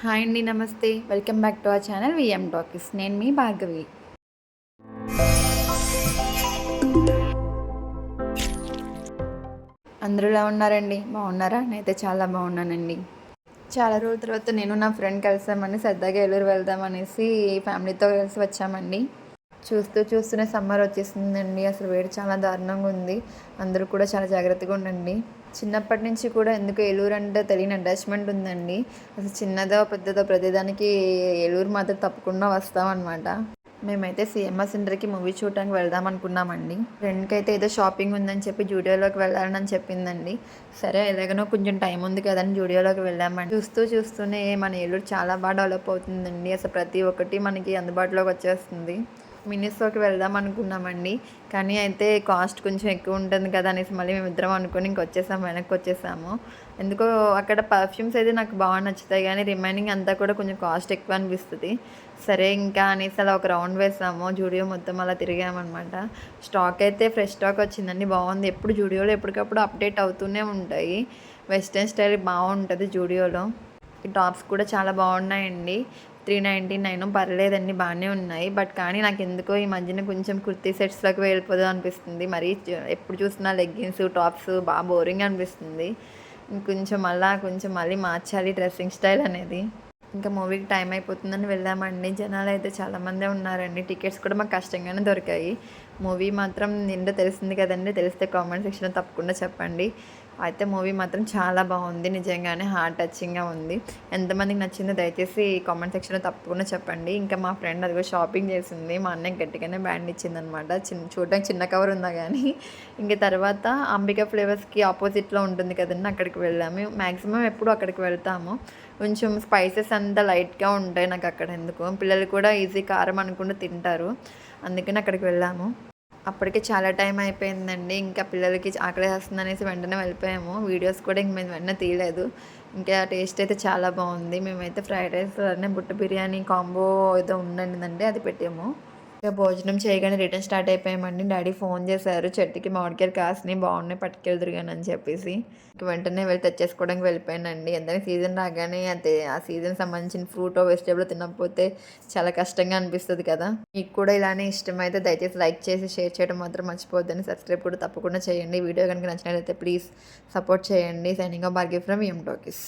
Hi అండి, నమస్తే. Welcome back to our channel VM talkies. నేను మీ భార్గవి. అందరూ ఎలా ఉన్నారండి? బాగున్నారా? నేనైతే చాలా బాగున్నానండి. చాలా రోజుల తర్వాత నేను నా ఫ్రెండ్ కలిసామని సరదాగా ఏలూరు వెళ్దామనేసి ఫ్యామిలీతో కలిసి వచ్చామండి. చూస్తూనే సమ్మర్ వచ్చేసిందండి. అసలు వేడి చాలా దారుణంగా ఉంది. అందరూ కూడా చాలా జాగ్రత్తగా ఉండండి. చిన్నప్పటి నుంచి కూడా ఎందుకు ఏలూరు అంటే తెలియని అటాచ్మెంట్ ఉందండి. అసలు చిన్నదో పెద్దదో ప్రతిదానికి ఏలూరు మాత్రం తప్పకుండా వస్తామన్నమాట. మేమైతే సిఎంఆర్ సెంటర్కి మూవీ చూడటానికి వెళ్దాం అనుకున్నామండి. ఫ్రెండ్కి అయితే ఏదో షాపింగ్ ఉందని చెప్పి జూడియోలోకి వెళ్ళాలని చెప్పిందండి. సరే ఎలాగనో కొంచెం టైం ఉంది కదని జూడియోలోకి వెళ్ళామండి. చూస్తూనే మన ఏలూరు చాలా బాగా డెవలప్ అవుతుందండి. అసలు ప్రతి ఒక్కటి మనకి అందుబాటులోకి వచ్చేస్తుంది. మినిస్లోకి వెళ్దాం అనుకున్నామండి. కానీ అయితే కాస్ట్ కొంచెం ఎక్కువ ఉంటుంది కదా అనేసి మళ్ళీ మేమిద్దరం అనుకుని వెనక్కి వచ్చేసాము. ఎందుకో అక్కడ పర్ఫ్యూమ్స్ అయితే నాకు బాగా నచ్చుతాయి, కానీ రిమైనింగ్ అంతా కూడా కొంచెం కాస్ట్ ఎక్కువ అనిపిస్తుంది. సరే ఇంకా అనేసి అలా ఒక రౌండ్ వేసాము. జూడియో మొత్తం అలా తిరిగామన్నమాట. స్టాక్ అయితే ఫ్రెష్ స్టాక్ వచ్చిందండి, బాగుంది. ఎప్పుడు జూడియోలో ఎప్పటికప్పుడు అప్డేట్ అవుతూనే ఉంటాయి. వెస్ట్రన్ స్టైల్ బాగుంటుంది జూడియోలో. ఈ టాప్స్ కూడా చాలా బాగున్నాయండి. 399 పర్లేదండి, బాగానే ఉన్నాయి. బట్ కానీ నాకు ఎందుకో ఈ మధ్యన కొంచెం కుర్తీ సెట్స్లోకి వెళ్ళిపోదాం అనిపిస్తుంది. మరీ ఎప్పుడు చూసినా లెగ్గిన్స్ టాప్స్ బాగా బోరింగ్ అనిపిస్తుంది. కొంచెం మళ్ళీ మార్చాలి డ్రెస్సింగ్ స్టైల్ అనేది. ఇంకా మూవీకి టైం అయిపోతుందని వెళ్ళామండి. జనాలు అయితే చాలామందే ఉన్నారండి. టికెట్స్ కూడా మాకు కష్టంగానే దొరికాయి. మూవీ మాత్రం ఏంటో తెలిసింది కదండి. తెలిస్తే కామెంట్ సెక్షన్లో తప్పకుండా చెప్పండి. అయితే మూవీ మాత్రం చాలా బాగుంది. నిజంగానే హార్ట్ టచింగ్గా ఉంది. ఎంతమందికి నచ్చిందో దయచేసి కామెంట్ సెక్షన్లో తప్పకుండా చెప్పండి. ఇంకా మా ఫ్రెండ్ అదిగో షాపింగ్ చేసింది. మా అన్నయ్య గట్టిగానే బ్యాండ్ ఇచ్చిందనమాట. చూడడానికి చిన్న కవర్ ఉందా కానీ. ఇంక తర్వాత అంబికా ఫ్లేవర్స్కి ఆపోజిట్లో ఉంటుంది కదండి, అక్కడికి వెళ్ళాము. మ్యాక్సిమం ఎప్పుడు అక్కడికి వెళ్తాము. కొంచెం స్పైసెస్ అంతా లైట్గా ఉంటాయి నాకు అక్కడ. ఎందుకు పిల్లలు కూడా ఈజీ కారం అనుకుంటూ తింటారు, అందుకని అక్కడికి వెళ్ళాము. అప్పటికే చాలా టైం అయిపోయిందండి. ఇంకా పిల్లలకి ఆకలేస్తుంది అనేసి వెంటనే వెళ్ళిపోయాము. వీడియోస్ కూడా ఇంక మేము వెంటనే తీయలేదు. ఇంకా టేస్ట్ అయితే చాలా బాగుంది. మేమైతే ఫ్రైడ్ రైస్ బుట్ట బిర్యానీ కాంబో ఏదో ఉందండి, అది పెట్టాము. ఇక భోజనం చేయగానే రిటర్న్ స్టార్ట్ అయిపోయామండి. డాడీ ఫోన్ చేశారు, చెట్టుకి మామిడికాయలు కాసినాయి, బాగున్నాయి పట్టుకెళ్దురు కానీ అని చెప్పేసి. ఇక వెంటనే వెళ్ళి తెచ్చేసుకోవడానికి వెళ్ళిపోయానండి. ఎందుకంటే సీజన్ రాగానే అంతే, ఆ సీజన్ సంబంధించిన ఫ్రూట్ వెజిటేబుల్ తినకపోతే చాలా కష్టంగా అనిపిస్తుంది కదా. మీకు కూడా ఇలానే ఇష్టమైతే దయచేసి లైక్ చేసి షేర్ చేయడం మాత్రం మర్చిపోద్దని. సబ్స్క్రైబ్ కూడా తప్పకుండా చేయండి. వీడియో కనుక నచ్చినట్లయితే ప్లీజ్ సపోర్ట్ చేయండి. Signing off Bhargavi from VM talkies.